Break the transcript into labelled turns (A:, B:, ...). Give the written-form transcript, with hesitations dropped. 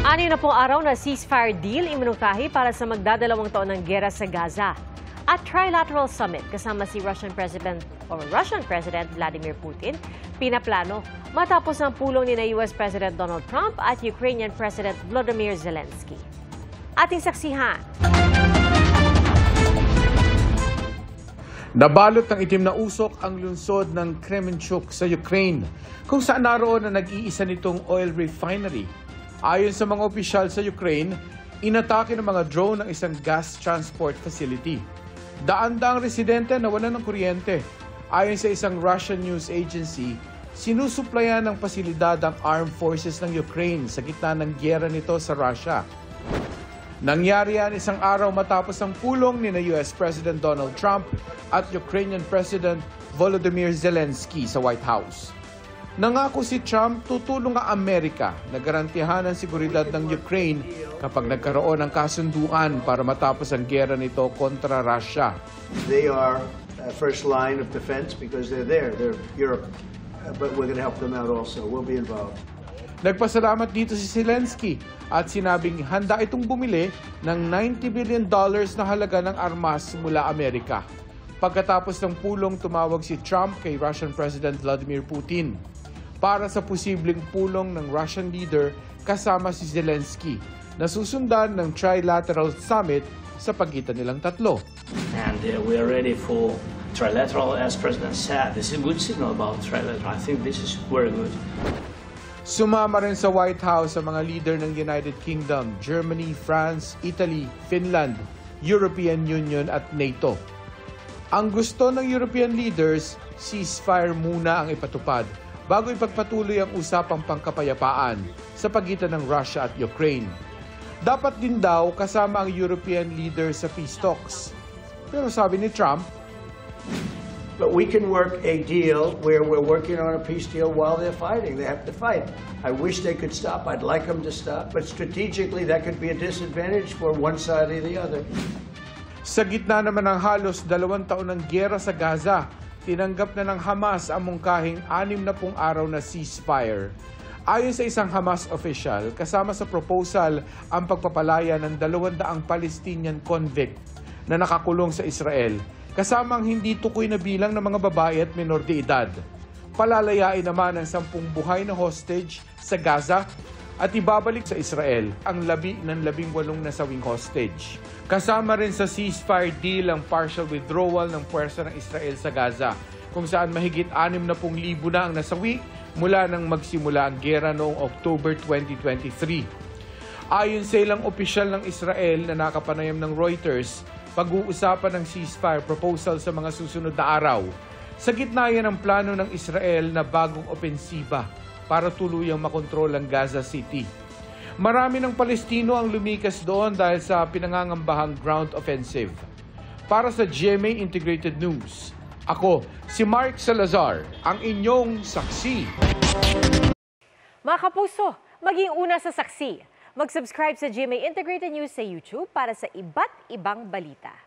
A: Anim na pong araw na ceasefire deal iminungkahi para sa magdadalawang taon ng giyera sa Gaza. At trilateral summit kasama si Russian President Vladimir Putin pinaplano matapos ang pulong ni US President Donald Trump at Ukrainian President Volodymyr Zelensky. Ating saksihan.
B: Nabalot ng itim na usok ang lungsod ng Kremenchuk sa Ukraine, kung saan naroon na nag-iisa nitong oil refinery. Ayon sa mga opisyal sa Ukraine, inatake ng mga drone ng isang gas transport facility. Daan-daang residente nawalan ng kuryente. Ayon sa isang Russian news agency, sinusuplayan ng pasilidad ang armed forces ng Ukraine sa gitna ng giyera nito sa Russia. Nangyari yan isang araw matapos ang pulong ni US President Donald Trump at Ukrainian President Volodymyr Zelensky sa White House. Nangako si Trump tutulong ang Amerika na garantihan ang seguridad ng Ukraine kapag nagkaroon ng kasunduan para matapos ang giyera nito kontra Russia.
C: They are first line of defense because they're there. They're Europe. But we're going to help them out also. We'll be involved.
B: Nagpasalamat dito si Zelensky at sinabing handa itong bumili ng $90 billion na halaga ng armas mula Amerika. Pagkatapos ng pulong, tumawag si Trump kay Russian President Vladimir Putin para sa posibleng pulong ng Russian leader kasama si Zelensky na susundan ng trilateral summit sa pagitan nilang tatlo.
D: And we are ready for trilateral, as President said. This is a good signal about trilateral. I think this is very good.
B: Sumama rin sa White House ang mga leader ng United Kingdom, Germany, France, Italy, Finland, European Union at NATO. Ang gusto ng European leaders, ceasefire muna ang ipatupad bago ipagpatuloy ang usapang pangkapayapaan sa pagitan ng Russia at Ukraine. Dapat din daw kasama ang European leaders sa peace talks. Pero sabi ni Trump,
C: but we can work a deal where we're working on a peace deal while they're fighting. They have to fight. I wish they could stop. I'd like them to stop. But strategically, that could be a disadvantage for one side or the other.
B: Sa gitna naman ng halos 2 taon ng giyera sa Gaza, tinanggap na ng Hamas ang mungkahing 60 araw na ceasefire. Ayon sa isang Hamas official, kasama sa proposal ang pagpapalaya ng 200 Palestinian convict na nakakulong sa Israel, kasama ang hindi tukoy na bilang ng mga babae at menor de edad. Palalayain naman ang 10 buhay na hostage sa Gaza at ibabalik sa Israel ang 18 nasawing hostage. Kasama rin sa ceasefire deal ang partial withdrawal ng puwersa ng Israel sa Gaza, kung saan mahigit 60,000 na ang nasawi mula nang magsimula ang giyera noong October 2023. Ayon sa ilang opisyal ng Israel na nakapanayam ng Reuters, pag-uusapan ng ceasefire proposal sa mga susunod na araw. Sa gitna yan ang plano ng Israel na bagong opensiba para tuluyang makontrol ang Gaza City. Marami ng Palestino ang lumikas doon dahil sa pinangangambahang ground offensive. Para sa GMA Integrated News, ako si Mark Salazar, ang inyong saksi.
A: Mga kapuso, maging una sa saksi. Mag-subscribe sa GMA Integrated News sa YouTube para sa iba't ibang balita.